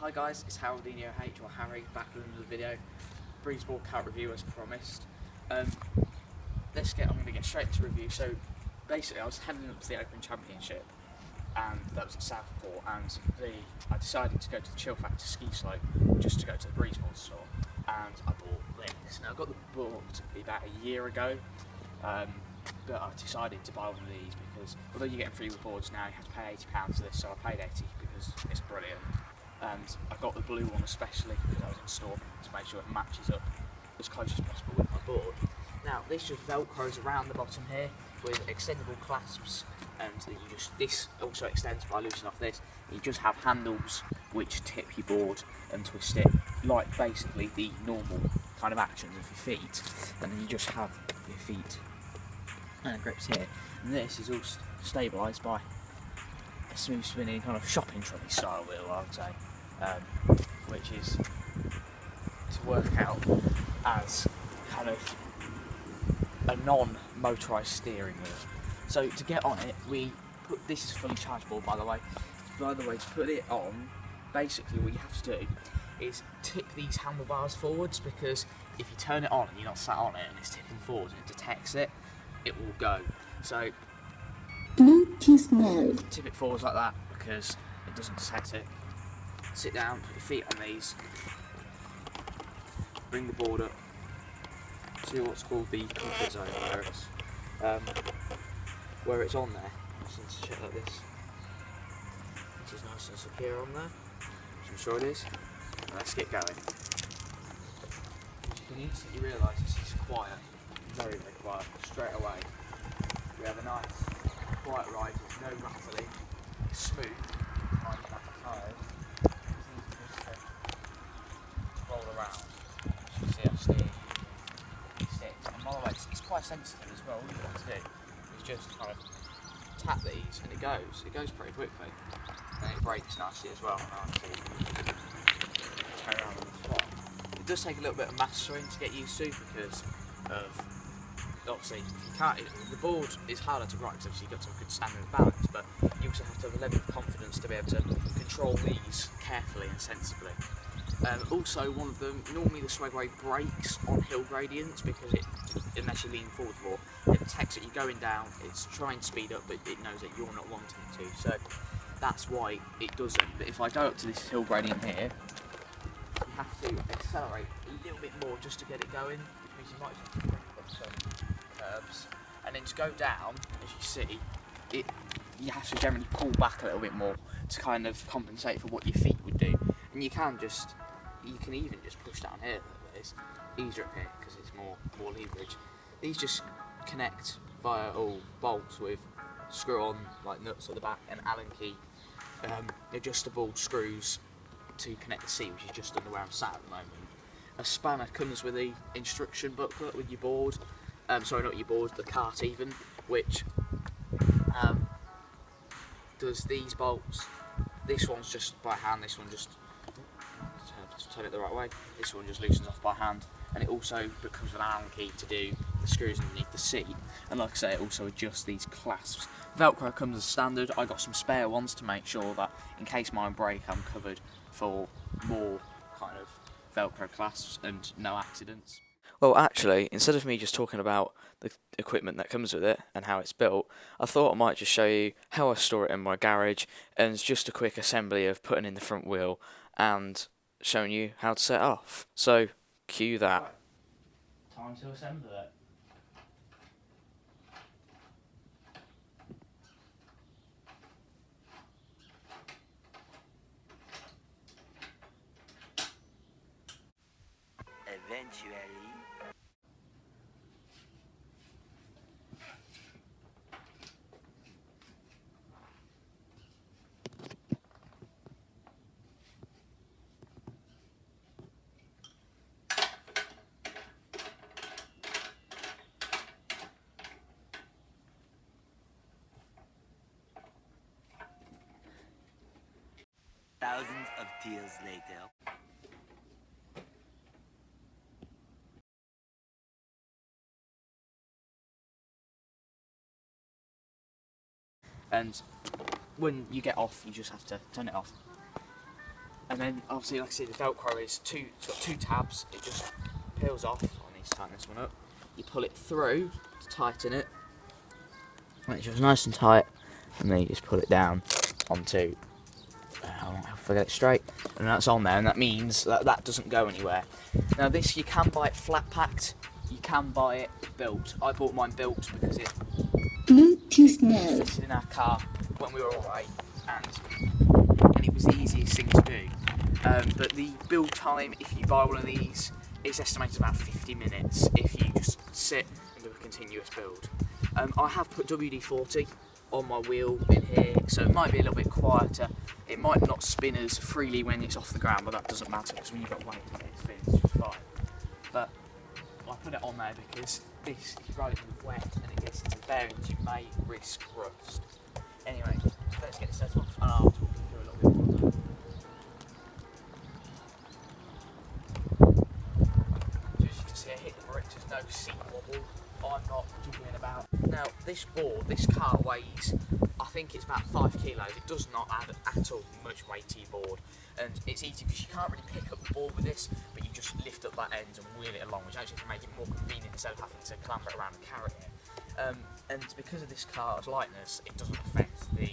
Hi guys, it's Haroldinho H or Harry back with another video. Breezeboard cat review as promised. I'm going to get straight to review. So basically I was heading up to the Open Championship and that was at Southport, and I decided to go to the Chill Factor ski slope just to go to the Breezeboard store, and I bought this. Now I got the board about a year ago, but I decided to buy one of these because although you're getting free boards now, you have to pay £80 for this, so I paid 80 because it's brilliant. And I got the blue one especially because I was in store to make sure it matches up as close as possible with my board. Now this just velcros around the bottom here with extendable clasps, and this also extends by loosening off this. You just have handles which tip your board and twist it like basically the normal kind of actions of your feet, and then you just have your feet and grips here. And this is all stabilised by a smooth spinning kind of shopping trolley style wheel, I would say, which is to work out as kind of a non-motorised steering wheel. So to get on it, this is fully chargeable by the way. To put it on, basically what you have to do is tip these handlebars forwards, because if you turn it on and you're not sat on it and it's tipping forwards and it detects it, it will go. So Bluetooth mode. Tip it forwards like that because it doesn't detect it. Sit down, put your feet on these, bring the board up, see what's called the comfort zone where it's on there. Just need to check like this. It is nice and secure on there, which I'm sure it is. Let's get going. You can instantly realise this is quiet, very, very quiet, straight away. We have a nice quiet ride, there's no rattling, it's smooth, behind the back of the tyres. It's easy just to roll around. As you can see, I steer sticks. And by the way, it's quite sensitive as well. All you have to do is just kind of tap these and it goes pretty quickly. And it brakes nicely as well. Turn around on the spot. It does take a little bit of mastering to get used to because of, obviously, the board is harder to ride because obviously you've got to have a good standard of balance, but you also have to have a level of confidence to be able to control these carefully and sensibly. Also, one of them, normally the Maxzwell-Oye brakes on hill gradients because unless you lean forward more, it detects that you're going down, it's trying to speed up, but it knows that you're not wanting to, so that's why it doesn't. But if I go up to this hill gradient here, you have to accelerate a little bit more just to get it going, which means you might just have to bring up some curbs. And then to go down, as you see, you have to generally pull back a little bit more to kind of compensate for what your feet would do. And you can even just push down here. It's easier up here because it's more leverage. These just connect via all bolts with screw-on like nuts at the back and Allen key adjustable screws to connect the seat, which is just under where I'm sat at the moment. A spanner comes with the instruction booklet with your board. Sorry, not your board, the cart even, which does these bolts. This one's just by hand, this one just turn it the right way. This one just loosens off by hand, and it also comes with an Allen key to do the screws underneath the seat. And like I say, it also adjusts these clasps. Velcro comes as standard. I got some spare ones to make sure that in case mine break, I'm covered for more kind of Velcro clasps and no accidents. Well, actually, instead of me just talking about the equipment that comes with it and how it's built, I thought I might just show you how I store it in my garage, and it's just a quick assembly of putting in the front wheel and showing you how to set off. So, cue that. Right. Time to assemble it. Eventually. Thousands of tears later. And when you get off, you just have to turn it off. And then obviously, like I said, the Velcro is it's got 2 tabs. It just peels off. I need to tighten this one up. You pull it through to tighten it. Make sure it's nice and tight, and then you just pull it down onto. If I get it straight, and that's on there, and that means that doesn't go anywhere. Now this, you can buy it flat packed, you can buy it built. I bought mine built because it fitted in our car when we were away, and it was the easiest thing to do. But the build time, if you buy one of these, is estimated about 50 minutes if you just sit and do a continuous build. I have put WD-40 on my wheel in here, so it might be a little bit quieter. It might not spin as freely when it's off the ground, but that doesn't matter because when you've got weight on it, it spins just fine. But I put it on there because this, if you ride it in the wet and it gets into bearings, you may risk rust. Anyway, let's get it set off and I'll talk you through a little bit more. So as you can see, I hit the bricks, there's no seat wobble. I'm not jiggling about. Now this board, this car weighs, I think it's about 5 kilos. It does not add at all much weight to your board, and it's easy because you can't really pick up the board with this, but you just lift up that end and wheel it along, which actually can make it more convenient instead of having to clamber it around and carry it. And because of this car's lightness, it doesn't affect the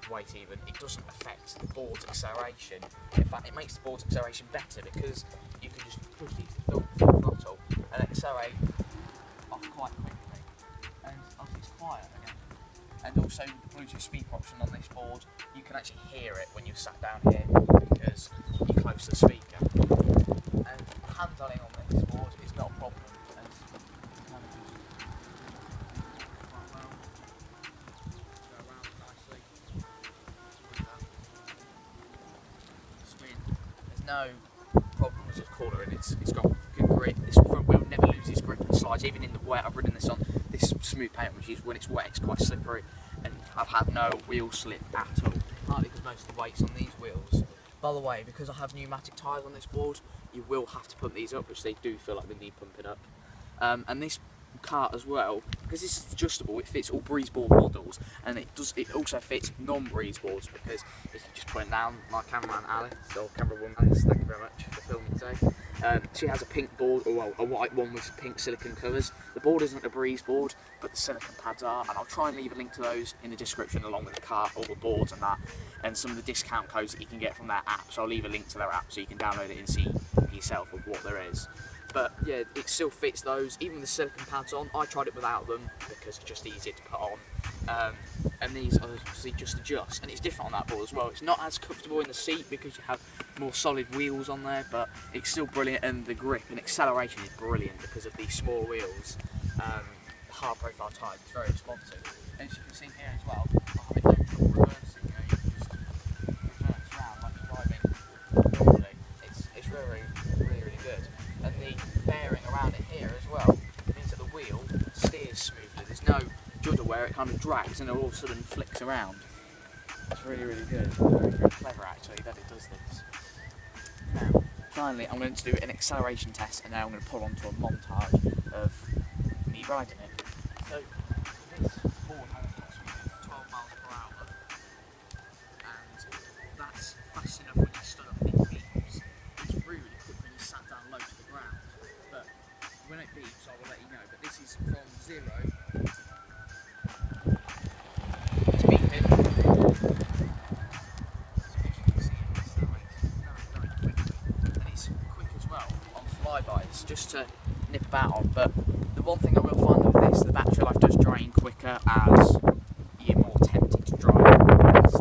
weight even. It doesn't affect the board's acceleration. In fact, it makes the board's acceleration better because you can just push it full throttle and accelerate off quite quickly, and obviously it's quiet again. And also the Bluetooth speaker option on this board, you can actually hear it when you're sat down here because you're close to the speaker. And handling on this board is not a problem, and you kind of just quite well go around nicely with that spin. There's no problems with coolering. It's got good grip. This front wheel never loses grip and slides, even in the wet. I've ridden this on this smooth paint, which is when it's wet, it's quite slippery, and I've had no wheel slip at all. Partly because most of the weight's on these wheels. By the way, because I have pneumatic tyres on this board, you will have to pump these up, which they do feel like they need pumping up. And this cart as well, because this is adjustable, it fits all Breezeboard models, and it also fits non-Breeze boards, because if you just put it down, my cameraman Alice, or camerawoman Alice, thank you very much for filming today. She has a pink board, or well, a white one with pink silicone covers. The board isn't a Breeze board, but the silicone pads are, and I'll try and leave a link to those in the description along with the cart, all the boards and that, and some of the discount codes that you can get from their app. So I'll leave a link to their app so you can download it and see for yourself of what there is. But yeah, it still fits those, even with the silicone pads on. I tried it without them because it's just easier to put on. And these obviously just adjust, and it's different on that board as well. It's not as comfortable in the seat because you have more solid wheels on there, but it's still brilliant, and the grip and acceleration is brilliant because of these small wheels. Hard profile tyre, it's very responsive. And as you can see here as well, I have no trouble reversing. You can just reverse around like you're driving normally. It's really good. And the bearing around it here as well means that the wheel steers smoothly. There's no judder where it kind of drags and it all of a sudden flicks around. It's really good. Very clever actually that it does this. Now, finally I'm going to do an acceleration test, and now I'm going to pull onto a montage of me riding it. So this board has a speed of 12 miles per hour, and that's fast enough when you stood up and it beeps. It's really quick when you sat down low to the ground, but when it beeps I will let you know. But this is from 0. It's beeping. So as you can see it accelerates very quickly, and it's quick as well on flybys just to nip about on. But the one thing I will find with this, the battery life does drain quicker as you're more tempted to drive fast.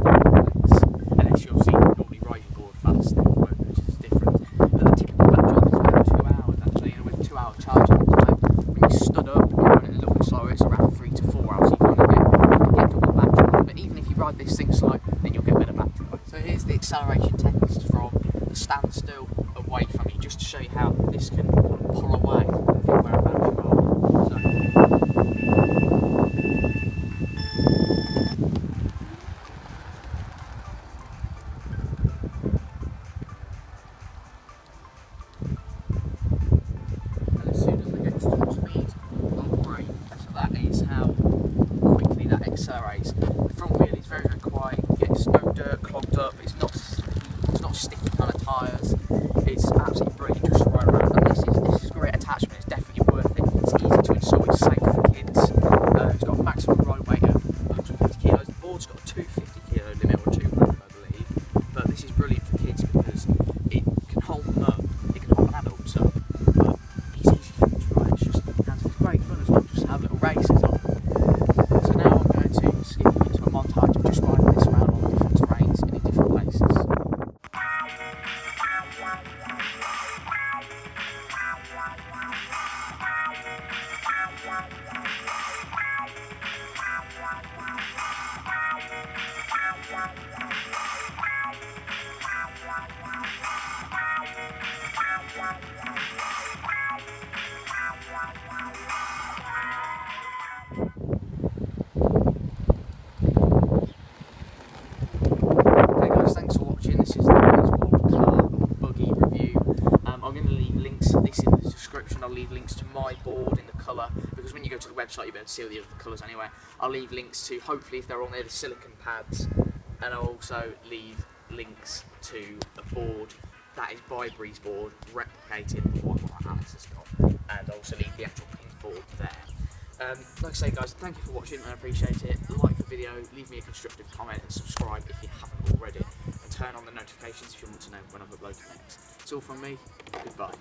Unless you obviously normally ride your board fast, then you won't notice it's different. But the typical battery life is about 2 hours actually, and with 2 hour charging time, when you stood up and run it a little bit slower, it's around 3 to 4 hours. So you can get double battery life. But even if you ride this thing slow, then you'll get better battery life. So here's the acceleration test from the standstill away from you, just to show you how this can pull away from whereabouts you are. And as soon as I get to top speed, I'll brake. So that is how quickly that accelerates. The front wheel is very quiet. It gets no dirt clogged up. It's not got sticky kind of tyres. It's absolutely brilliant just to ride around. And this is a great attachment. It's definitely worth it. It's easy to install. It's safe for kids. It's got a maximum ride weight of 150 kilos. The board's got a 250 kilo limit or 200, I believe. But this is brilliant for kids because it can hold them up. It can hold adults up. But it's easy for them to ride. It's great fun as well. Just have little races on. So now I'm going to skip into a montage of just riding this around on different terrains and in different places. Thanks for watching. This is the Breezeboard Buggy review. I'm going to leave links to this in the description. I'll leave links to my board in the colour, because when you go to the website you'll be able to see all the other colours anyway. I'll leave links to, hopefully if they're on there, the silicone pads, and I'll also leave links to a board that is by Breezeboard, replicating what Alex has got, and I'll also leave the actual pin board there. Like I say guys, thank you for watching, I appreciate it. Like the video, leave me a constructive comment and subscribe if you haven't already, and turn on the notifications if you want to know when I've uploaded next. It's all from me, goodbye.